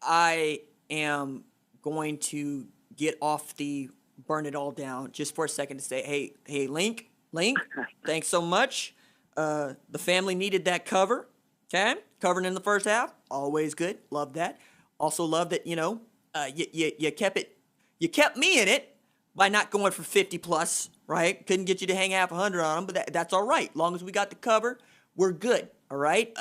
I am going to get off the burn it all down just for a second to say, hey, Link, thanks so much. The family needed that cover, okay? Covering in the first half, always good. Love that. Also love that, you kept me in it by not going for 50 plus, right? Couldn't get you to hang half 100 on them, but that's all right. Long as we got the cover, we're good, all right?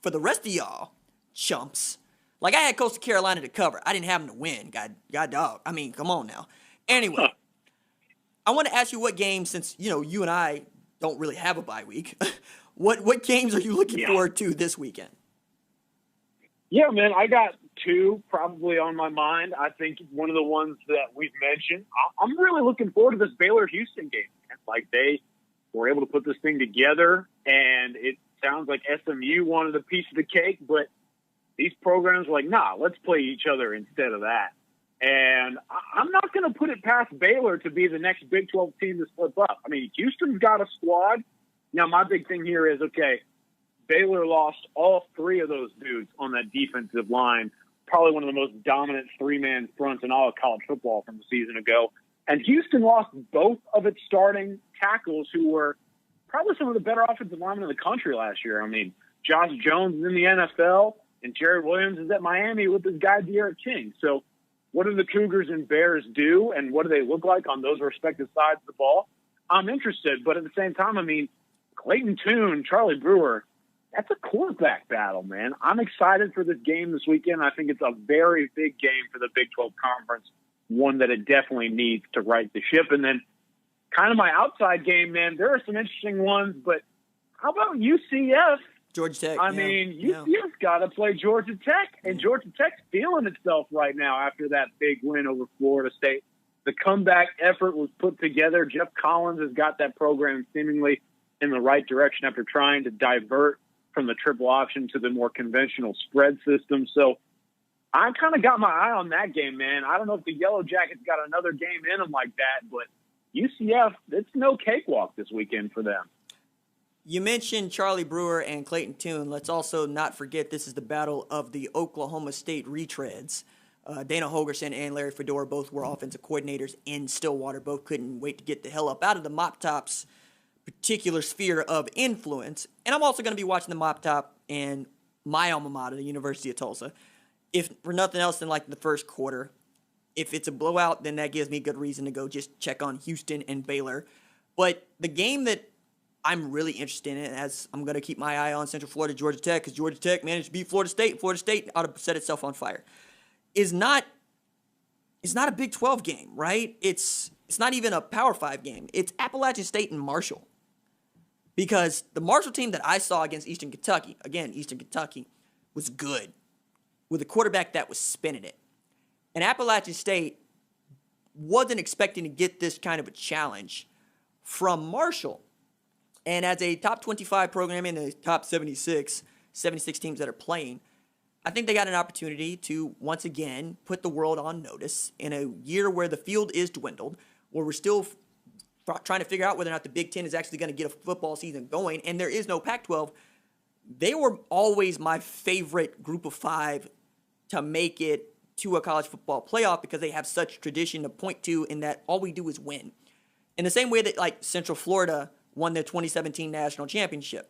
For the rest of y'all, chumps. Like, I had Coastal Carolina to cover. I didn't have them to win. God dog. I mean, come on now. Anyway, I want to ask you what games, since, you and I don't really have a bye week, what games are you looking forward to this weekend? Yeah, man, I got two probably on my mind. I think one of the ones that we've mentioned, I'm really looking forward to this Baylor-Houston game. Like, they were able to put this thing together, and it sounds like SMU wanted a piece of the cake, but these programs were like, nah, let's play each other instead of that. And I'm not going to put it past Baylor to be the next Big 12 team to slip up. I mean, Houston's got a squad. Now, my big thing here is, okay, Baylor lost all three of those dudes on that defensive line, probably one of the most dominant three-man fronts in all of college football from a season ago. And Houston lost both of its starting tackles, who were probably some of the better offensive linemen in the country last year. I mean, Josh Jones is in the NFL, and Jared Williams is at Miami with this guy, De'Aaron King. So what do the Cougars and Bears do, and what do they look like on those respective sides of the ball? I'm interested, but at the same time, I mean, Clayton Tune, Charlie Brewer, that's a quarterback battle, man. I'm excited for this game this weekend. I think it's a very big game for the Big 12 Conference, one that it definitely needs to right the ship. And then kind of my outside game, man, there are some interesting ones, but how about UCF? Georgia Tech. I mean, UCF's got to play Georgia Tech, and Georgia Tech's feeling itself right now after that big win over Florida State. The comeback effort was put together. Jeff Collins has got that program seemingly in the right direction after trying to divert from the triple option to the more conventional spread system. So I kind of got my eye on that game, man. I don't know if the Yellow Jackets got another game in them like that, but UCF, it's no cakewalk this weekend for them. You mentioned Charlie Brewer and Clayton Tune. Let's also not forget this is the battle of the Oklahoma State retreads. Dana Holgerson and Larry Fedora both were offensive coordinators in Stillwater. Both couldn't wait to get the hell up out of the Mop Top's particular sphere of influence. And I'm also going to be watching the Mop Top in my alma mater, the University of Tulsa. If for nothing else than like the first quarter. If it's a blowout, then that gives me good reason to go just check on Houston and Baylor. But the game that I'm really interested in, as I'm going to keep my eye on Central Florida, Georgia Tech, because Georgia Tech managed to beat Florida State. Florida State ought to set itself on fire. It's not a Big 12 game, right? It's not even a Power 5 game. It's Appalachian State and Marshall. Because the Marshall team that I saw against Eastern Kentucky, again, Eastern Kentucky, was good with a quarterback that was spinning it. And Appalachian State wasn't expecting to get this kind of a challenge from Marshall. And as a top 25 program in the top 76 teams that are playing, I think they got an opportunity to, once again, put the world on notice in a year where the field is dwindled, where we're still trying to figure out whether or not the Big Ten is actually going to get a football season going, and there is no Pac-12. They were always my favorite group of five to make it to a college football playoff because they have such tradition to point to in that all we do is win. In the same way that, like, Central Florida won their 2017 national championship.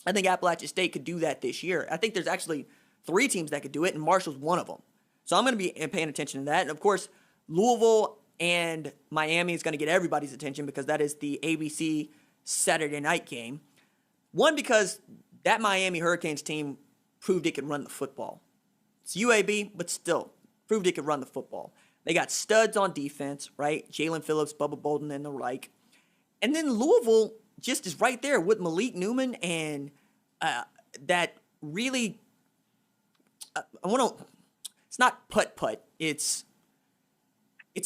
I think Appalachian State could do that this year. I think there's actually 3 teams that could do it, and Marshall's one of them. So I'm going to be paying attention to that. And, of course, Louisville and Miami is going to get everybody's attention because that is the ABC Saturday night game. One, because that Miami Hurricanes team proved it could run the football. It's UAB, but still, proved it could run the football. They got studs on defense, right? Jalen Phillips, Bubba Bolden, and the like. And then Louisville just is right there with Malik Newman and that really, it's not putt-putt. It's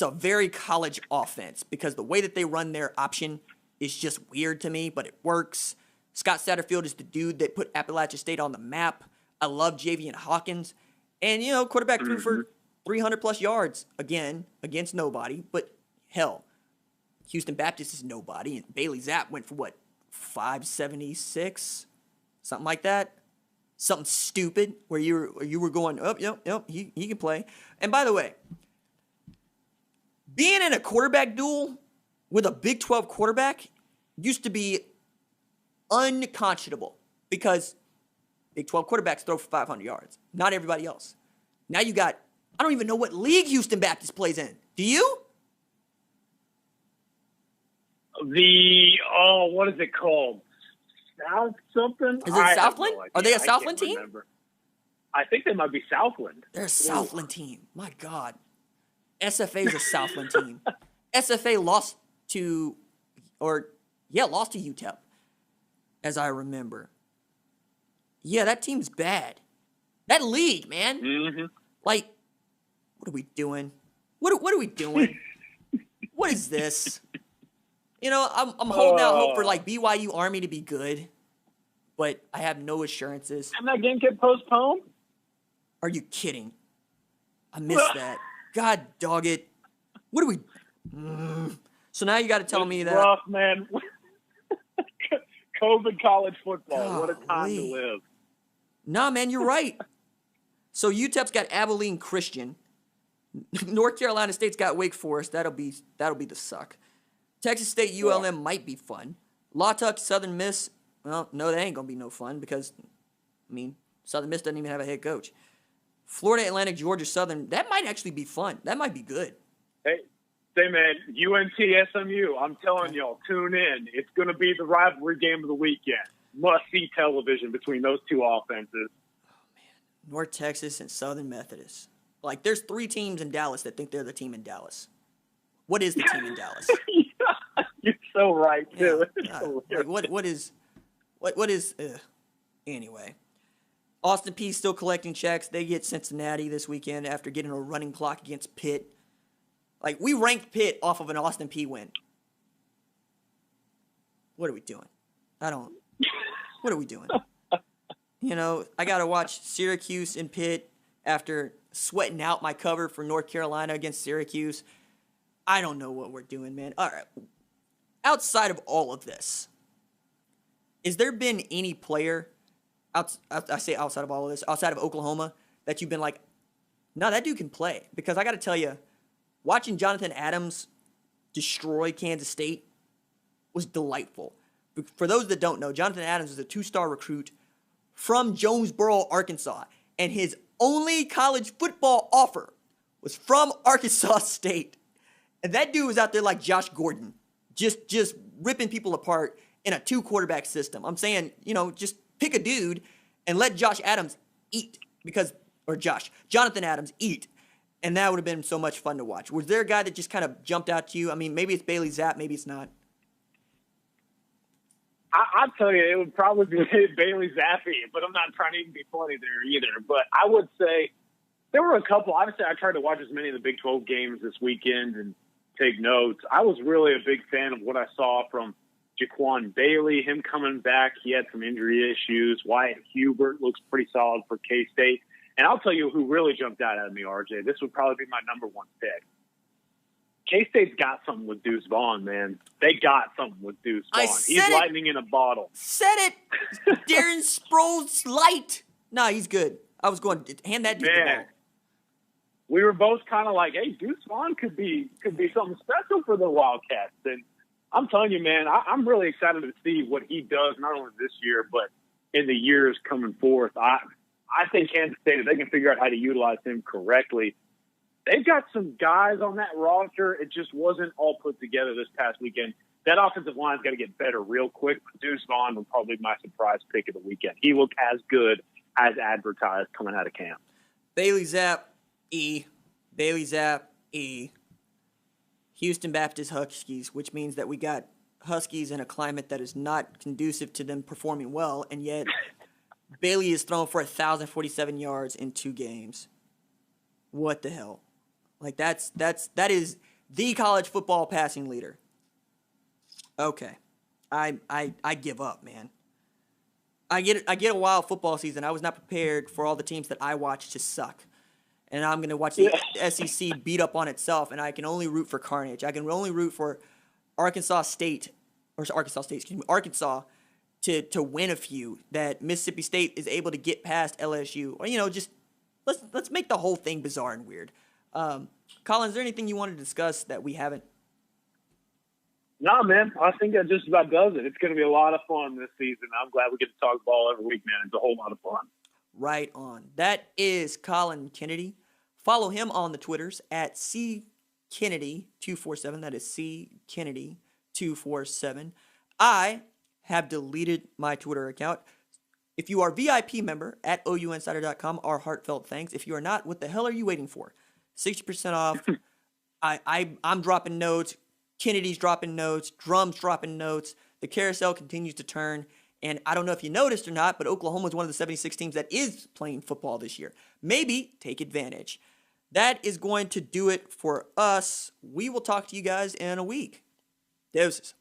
a very college offense because the way that they run their option is just weird to me, but it works. Scott Satterfield is the dude that put Appalachian State on the map. I love Javian Hawkins. And, quarterback threw for 300-plus yards, again, against nobody. But, hell, Houston Baptist is nobody. And Bailey Zapp went for, 576? Something like that. something stupid where you were going, oh, yep, he can play. And by the way, being in a quarterback duel with a Big 12 quarterback used to be unconscionable because Big 12 quarterbacks throw for 500 yards. Not everybody else. Now you got, I don't even know what league Houston Baptist plays in. Do you? What is it called? South something? Is it Southland? No, Are they a Southland team? Remember. I think they might be Southland. They're a Southland team. My God. SFA is a Southland team. SFA lost to UTEP, as I remember. Yeah, that team's bad. That league, man. Mm-hmm. Like, what are we doing? What are we doing? What is this? I'm holding out hope for like BYU Army to be good, but I have no assurances. And that game get postponed? Are you kidding? I missed that. God dog it. What are we? So now you got to tell me that. Rough, man. COVID college football. Golly. What a time to live. Nah, man, you're right. So UTEP's got Abilene Christian. North Carolina State's got Wake Forest. That'll be the suck. Texas State ULM might be fun. La Tuck Southern Miss. Well, no, that ain't gonna be no fun because, Southern Miss doesn't even have a head coach. Florida Atlantic Georgia Southern. That might actually be fun. That might be good. Hey, man, UNT SMU. I'm telling y'all, tune in. It's gonna be the rivalry game of the weekend. Must-see television between those two offenses. North Texas and Southern Methodist. Like, there's 3 teams in Dallas that think they're the team in Dallas. What is the team in Dallas? You're so right, too. Yeah, what is anyway. Austin Peay still collecting checks. They get Cincinnati this weekend after getting a running clock against Pitt. Like, we ranked Pitt off of an Austin Peay win. What are we doing? What are we doing? I got to watch Syracuse and Pitt after sweating out my cover for North Carolina against Syracuse. I don't know what we're doing, man. All right. Outside of all of this, has there been any player, I say outside of all of this, outside of Oklahoma, that you've been like, no, that dude can play? Because I got to tell you, watching Jonathan Adams destroy Kansas State was delightful. For those that don't know, Jonathan Adams is a 2-star recruit from Jonesboro, Arkansas, and his only college football offer was from Arkansas State. And that dude was out there like Josh Gordon, just ripping people apart in a 2-quarterback system. I'm saying, just pick a dude and let Jonathan Adams eat. And that would have been so much fun to watch. Was there a guy that just kind of jumped out to you? Maybe it's Bailey Zapp, maybe it's not. I'll tell you, it would probably be Bailey Zappi, but I'm not trying to even be funny there either. But I would say there were a couple. Obviously, I tried to watch as many of the Big 12 games this weekend and take notes. I was really a big fan of what I saw from Jaquan Bailey, him coming back. He had some injury issues. Wyatt Hubert looks pretty solid for K-State. And I'll tell you who really jumped out at me, RJ. This would probably be my number 1 pick. K-State's got something with Deuce Vaughn, man. They got something with Deuce Vaughn. He's lightning in a bottle. Said it. Darren Sproles light. Nah, he's good. I was going to hand that dude the ball. We were both kind of like, hey, Deuce Vaughn could be something special for the Wildcats. And I'm telling you, man, I'm really excited to see what he does, not only this year, but in the years coming forth. I think Kansas State, if they can figure out how to utilize him correctly, they've got some guys on that roster. It just wasn't all put together this past weekend. That offensive line's got to get better real quick. Deuce Vaughn was probably my surprise pick of the weekend. He looked as good as advertised coming out of camp. Bailey Zapp, E. Houston Baptist Huskies, which means that we got Huskies in a climate that is not conducive to them performing well, and yet Bailey is thrown for 1,047 yards in 2 games. What the hell? Like that is the college football passing leader. Okay. I give up, man. I get a wild football season. I was not prepared for all the teams that I watch to suck. And I'm going to watch the SEC beat up on itself, and I can only root for carnage. I can only root for Arkansas to win a few, that Mississippi State is able to get past LSU, or just let's make the whole thing bizarre and weird. Colin, is there anything you want to discuss that we haven't? No, man. I think that just about does it. It's going to be a lot of fun this season. I'm glad we get to talk ball every week, man. It's a whole lot of fun. Right on. That is Colin Kennedy. Follow him on the Twitters at ckennedy247. That is ckennedy247. I have deleted my Twitter account. If you are VIP member at ouinsider.com, our heartfelt thanks. If you are not, what the hell are you waiting for? 60% off. I'm dropping notes. Kennedy's dropping notes. Drum's dropping notes. The carousel continues to turn. And I don't know if you noticed or not, but Oklahoma is one of the 76 teams that is playing football this year. Maybe take advantage. That is going to do it for us. We will talk to you guys in a week. Deuces.